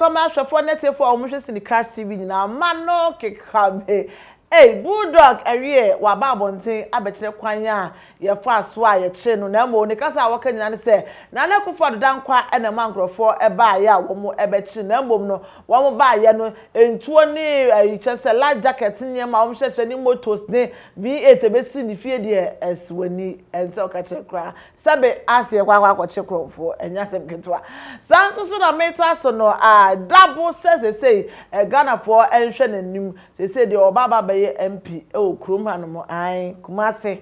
commercial for net for almost in the cash TV na mano kekabe. Hey, Bulldog area wa babonten abetre kwanya ye fa so a ye che no na mo ne kasa waka nyina ne se na na kofo do dankwa ena mankrofo e ba ye a wo mo ebechi na mbom no wo mo ba ye no entuo ni chese life jacket nye ma wo hyehyɛ ni motos ne V8 ebesi ni fie de eswani ense o ka che kra sabe ase kwa che krofo enya sem ketwa sanso so na meto aso no double say Ghana for enhwe nanim say de obaba be MP okrom hanom ai Kumase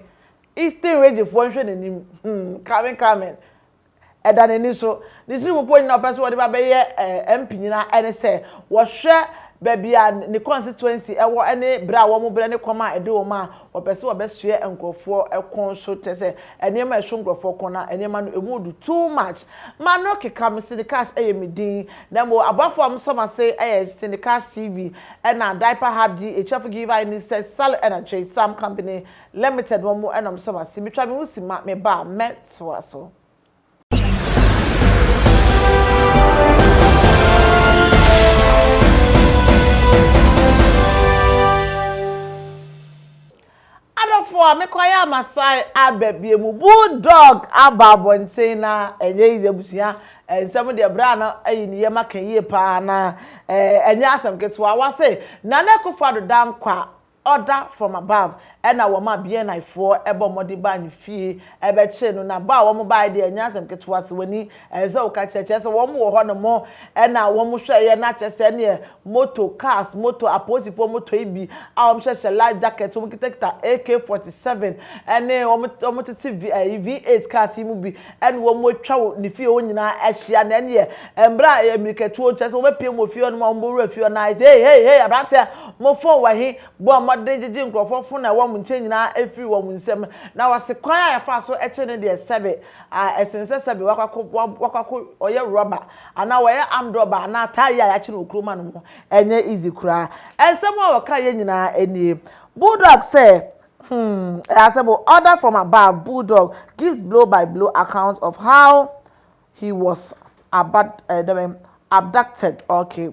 Eastern Region for nhwe nanim coming edanani so nisi mo poni na person wode ba be MP nyina ene se wo hwe babia ne constituency ewo ene bra wo mo bra ne koma ede wo ma wo pese wo be hye enkofo ekon so tese ene ma ehwo nkofo kona ene ma no emudu too much ma no keka me syndicate eyemidin na mo abafo am so ma say syndicate TV na diaper hub di echafu giver in says sal energy some company limited wo mo enam so ma say me twa me wusi ma me ba metwa so for me kwaya masai abebie mu Bulldog ababonten na enye izebusia ensem de bra na ayi ne yema kan yie pa na enye asem ketwa wa say na ne kofa do dankwa order from above ena wo ma bie na ifo ebo modi ba ni fie ebe che no na ba wo mo ba de anya asem ketwa se wani eze o ka cheche se wo mo wo ho no mo ena wo mo hweye na chese ne moto cars moto aposifo moto ibi a wo hwehwe life jacket wo kitekta AK47 ene wo mo titi V8 cars mu bi ene wo mo twa ni fie wo nyina ahia na ene embra emiriketu o chese wo be pie mo fie no mo wura fie na hey abrante mo fon wa hi bo modern jeje nkrofo na wo nche nyina efiri wo nsem na wase kwan ya fa so eche ne de sebe esense sebe wakako oye rubber ana wo ye armed rubber ana tire ya kire okroma no mo enye easy kura ensem wo ka ye nyina eni Bulldog say asebo order from above Bulldog gives blow by blow account of how he was abducted. Okay,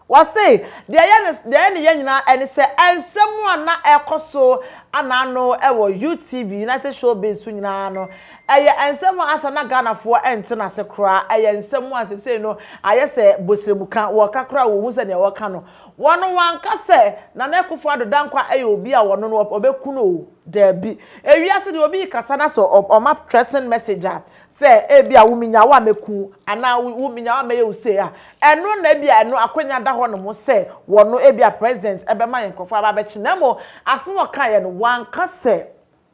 what say the nyina eni say ensem na ekoso anano ewo UTV United Showbiz nyina no eye ensem asa na Ghana fo ente na se kra eye ensem asa say no aye se bosremuka wo kakra wo hu se ne wo ka no wono wanka se na na ekofo adodankwa eye obi a wono no obeku no dabi ewiase de obi kasa na so o map threaten messenger say ebi a wuminya wa meku ana wuminya wa meye use a eno na ebi a eno akwanya da ho no mo say wono ebi a president ebe ma yenkofo ababechi na mo asemo kan ye no wanka se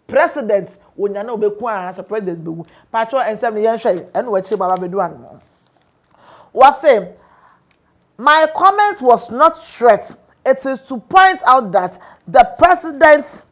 president wonya na obeku ana se president bewu patro ensem ne yenhwe eno wachi baba bedu an what say my comment was not threat. It is to point out that the president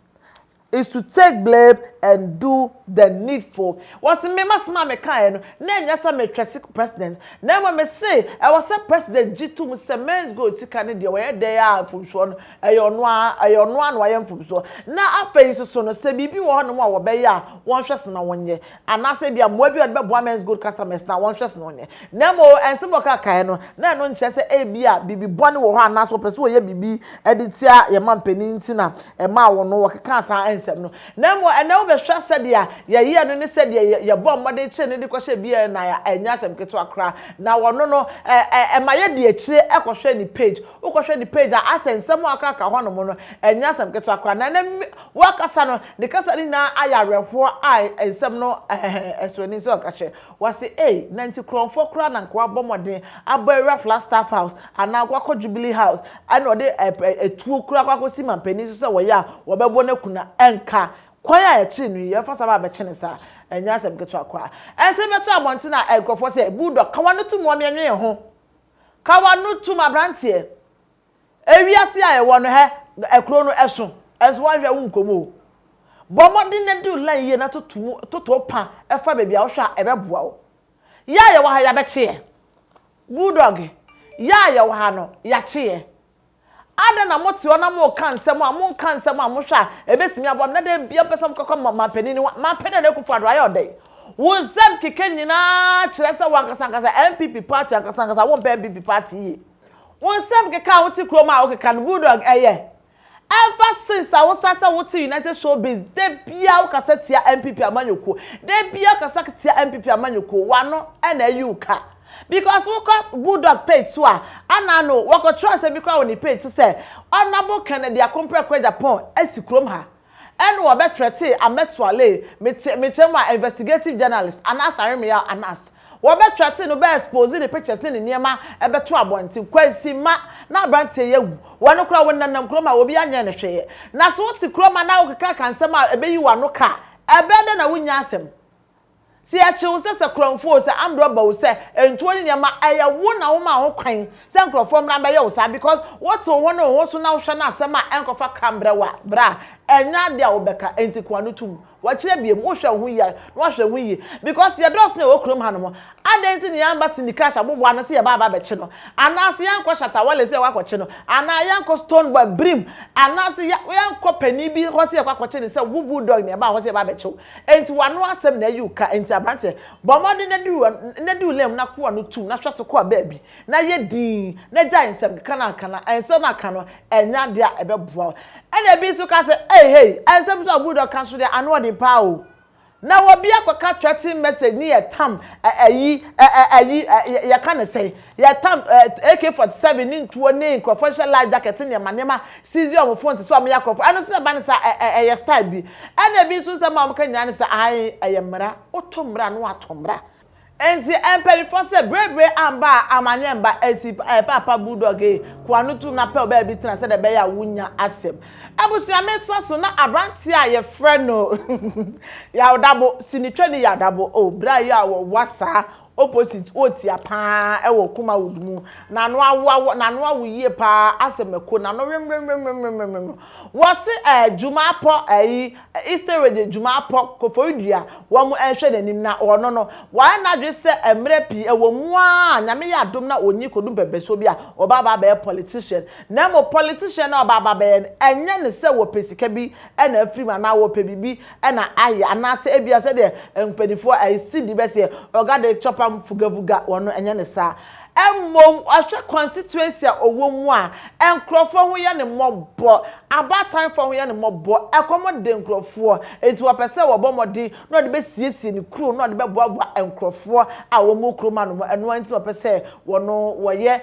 is to take blame and do the needful. Was me masma me kan no na nya sa me threat president na mo me say I was a president G2 mu say men's go sika ne de we dey a funso no ayono an wa yem funso na afei so no say bibi wo no mo wo be ya won hwese na wonye ana say bia mo bi o be bo men's good customers na won hwese no wonye na mo ensemo ka kan no na no nche say e bia bibi bone wo ho ana so pese wo ye bibi editia ye mampani ntina e ma wo no wo keka san ensem no na mo ene wo be hwa sadia ye no ne sadia ye bom mode che ne de kwhye bia na ya enya asem keto akra na wono no ma ye de akire ekohwe ni page ukohwe ni page a asensem aka ka ho no mo no enya asem keto akra na wakasa no ne kasa ni na ayarehwo ai ensem no eswani so okahwe wase na nti kronfo kra na nkwa bomode abawra Flagstaff house ana kwakọ Jubilee house ana ode etuo kra kwakọ simampani so se wo ya wo bebo na kuna enka kwaya ya chi nu ye fasa ba be chene sa enya asem keto akwa ense beto abonte na egrofo se Bulldog kawa no tu mo me enwe ho kawa no tu mabrantie ewiase a ye wo no he ekro no eso enso wa hwe wo nkomo bomodi ne du lan ye na toto pa efa bebia wo hwa ebeboa wo ya ye wo ha ya be che Bulldog ya ye wo ha no ya che ada na moti ona mo kansem a mo kansem a mo hwa ebesimi abom na de bia pesam kokko ma panini ma pede na kufu ado ayo dey wo zem keke nyina kire se wankasa nkasa MPP party ankasa nkasa wo MPP party won sem keka woti kroma wo keka no bulldog eye ever since I was started woti United Showbiz de bia wo kasa tia MPP amanyoko de bia kasa tia MPP amanyoko wano na yuka because we got bulldog page to ana no we go trust me kwa woni page to say honorable Kennedy Akompre kwa Japan esikrom ha and we be threaten ametwale me investigative journalist anas aremia anas we be threaten no be expose the pictures ni niema e be to abonti kwansi ma na brante yewu wano kura wonnanam kroma obi anya ne hweye na so ti kroma na wo keka kansem a ebe yi wano ka ebe de na wunya asem si achi wo se kronfo se amdo ba wo se entuo ni niema eye wo na wo ma ho kwan se nkrofo mra ba ye wo sa because what wo no wo so na wo hwe na asem a enkofa kambre wa bra enya de a wo beka enti kwano tum wa kire biem wo hwe ho ya wo hwe ho yi because ye dos na wo krom ha no mo adenti ni amba sindicate abobo ano se ye baba be che no anase yanko shata wale se wakwa che no ana yanko stone boy brim anase yanko pani bi ho se ye kwakwa che ni se wo bulldog ne ba ho se ye baba be che enti wano asem na yuka enti abante bomode na di ulem na ko no tum na hwese ko ba bi na ye din na gya nsem kana ense na kana enya de a ebe boa ena bi so ka se hey ensem so bulldog kan so de ano de pa o na obi akwaka threatening message ni yetam ya kan say yetam AK47 ni ntuo ni professional life jacket ni manema seize your phone so am yakofo ano so ba ne sa ya style bi ana bi so sama am kan nya ne sa ai ayemra otomra no atomra enti emperi for say brebre amba amanye mba enti papa bulldog kwanu tu na pe ba bi tina say de be ya wunya asem abusia metsa so na abranti a ye friend no ya odabo sinitwa ni ya dabo o bra ya wo wasa opposite otia pa e wo kuma wudumu na no awuye pa asemeko na no wo se jumapo Easter radio jumapo kofoidua wo mu enhwe nanim na ono no wa na dwe se emre pi e wo mu a nyame ya dom na onyi kodum bebeso bi a obaba ba politician na mo politician na obaba ba enye ne se wo pesika bi e na afiri na wo pebibi e na aye anase ebia se de mpanifo sidi be se oga de chopper fugavuga wono enye ne sa emmom ahwe constituency a owo a enkrofo ho ye ne mobbo abatan fo ho ye ne mobbo ekomode enkrofo enti wo pese wo bomodi no de be siesie ne kuro no de be boaboa enkrofo a wo mu kuro ma no eno enti wo pese wono wo ye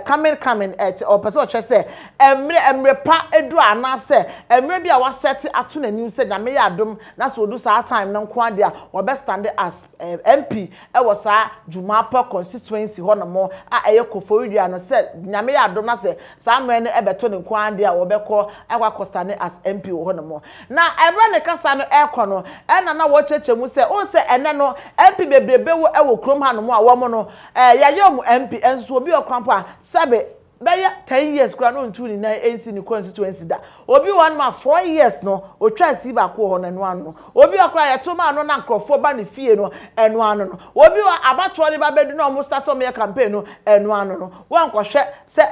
coming o pese o chese emre pa edu anase emre bi a wa set ato nanim se nyame ya adom na so odu sa time na nko ade a wo be stand as MP e wo sa Jumapa constituency honomo a eye koforidua no se nyame ya adom na se samre ne ebeto ne nko ade a wo be ko akwa kostane as MP honomo na emre ne kasa no ekọ no na wo chechemu se on se ene no MP bebrebe wo ewo krom hanomo a wo mo no yayom MP enso obi okrampo a sebe be 10 years kura no ntu ni na NC ni constituency da obi one ma 4 years no o twa si ba ko ho na no ano obi okra ya to ma no na nkrofo ba ne fie no eno ano no obi wa abato ni ba bedu no mo start me campaign no eno ano no wan ko hwe se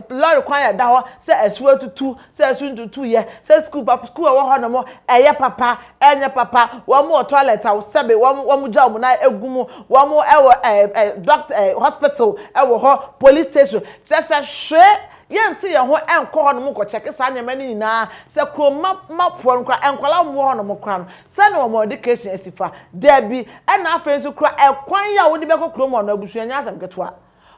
lori kwan ya da ho se asuwa tutu se asu tutu ye se school wo ho no mo eye papa enye papa wo mo toilet awo sebe wo mo ja mo na egumu wo mo ewo doctor hospital ewo ho police station just hwe yenti ye ho enko ho no mo ko check sa nyama ni na se kroma mapo nkra enkwala mo ho no mo kra no se no mo education asifa debi e na afensu kra ekwan ya wo de be ko kroma no abusu anya asem ketwa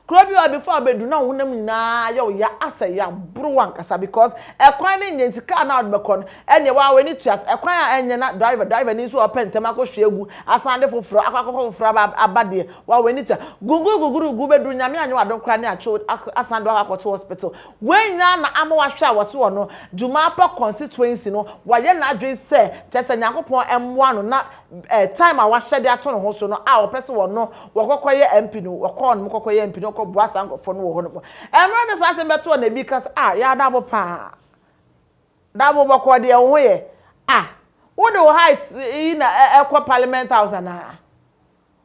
Krobi wa before bedu na wonam nyina ya asa ya bro wankasa because ekwan ne nyentika na odbekọ no ene wa weni tuas ekwan a enye na driver ni so opentema ko hwegu asande foforo akwakọ foforo abade wa weni ta guguru bedu nyame anyo adonkra ne acho asande wa akọto hospital wenya na ama wa hwa wo so no Jumapa constituency no wa ye na adwen se tese nyakopon emwa no na time a wa hyede ato no ho so no a opese wo no wokokoye MP no wokọ no kokoye MP no ko boasa nkofo no wo ho no emre ne sa se beto na bi kas ya dabo pa dabo boko de ho ye wo de height ina ekwa parliament house na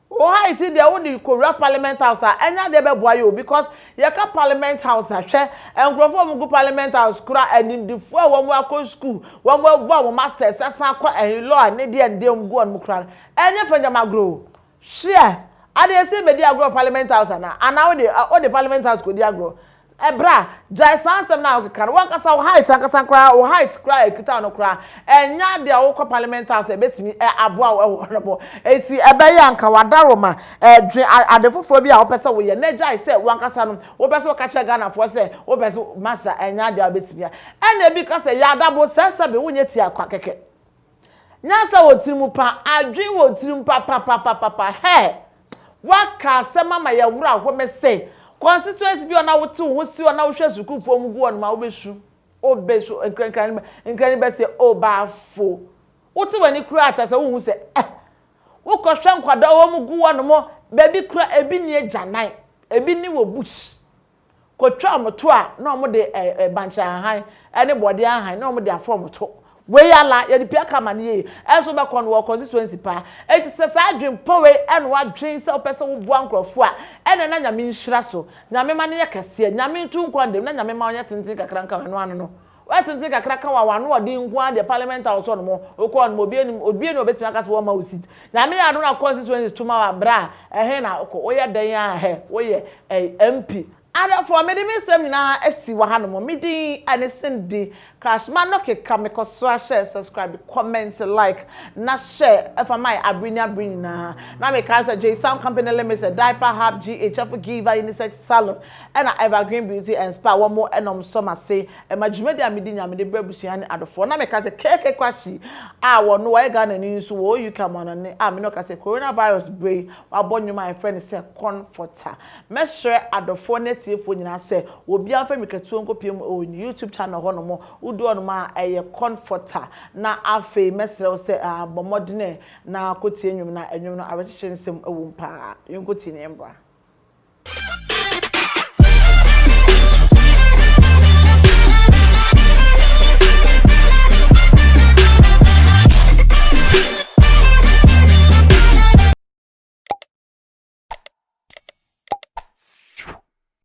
o height de wo de ko parliament house enya de be boa yo because ye ka parliament house hwe enkrofo mu go parliament house kura anindifo wo mu akọ school wo mu bo wo masters asan akọ law ne de ndem go on mu kura enya fanya magro share ade say be di agro parliament house na ana o the parliament house go di agro ebra jai sansem na okeka no wankasa wo height ankasa kra wo height kra ekita no kra enya de wo parliament house ebetimi aboa wo honobo eti ebeye anka wadaro ma dwe adefofo bi a wo pese wo ye na jai say wankasa no wo pese wo ka che Ghana fo say wo pese masa enya de abetimi ena bi ka say ya adabo sense be wo nyeti akwa keke nyasa wo tirimu pa adwe wo tirimu pa he waka sema ma ya wura ho me say constituency bi ona wote wo si ona wo hwe sukufo mu gu on ma obesu nkran be se obafo wote wani kura acha se wo hu se wo ko hwe nkwada wo mu gu on mo baby kura ebi ni ajanan ebi ni wo bush ko twa moto a na mo de bancha han ene bode han na mo de afọ moto we yala ye di pia kama ni ye enso be kon wo constituency pa eti se sa adwen powe en wa dwen se opese wo bua nkrofo a ene na nyame nhira so nyame ma ne ye kase nyame ntu nkwandem na nyame ma onye tenten kakra nka no anu no wa tenten kakra ka wa wano odi nkwa de parliament house no mo okọ no obi ni obetimi aka se wo ma osit nyame ya no na constituency tuma wa bra ehe na okọ wo ye dan ya he wo ye MP ada for me de me sem na esi wa hanom me din anesindi Cashman no ke kameko so share subscribe comment like na share if my abrini na me ka say J Sound Company Limited diaper hub GHF giver unisex salon and evergreen beauty and spa one more enom summer say e majumedi amidi nya me de brebusu ane adofo na me ka say keke kwashi wo no wa Ghana ni so wo you come on me no ka say coronavirus break wa bonyu my friend say comforter me share adofo na tiefo nyina say obi anfa me katuo nkopiem o YouTube channel ho no mo udu on ma comforter na afi mesre say bomodene na kotie enwum na enwum no awechiche nsem ewu mpa yonkoti ne mbra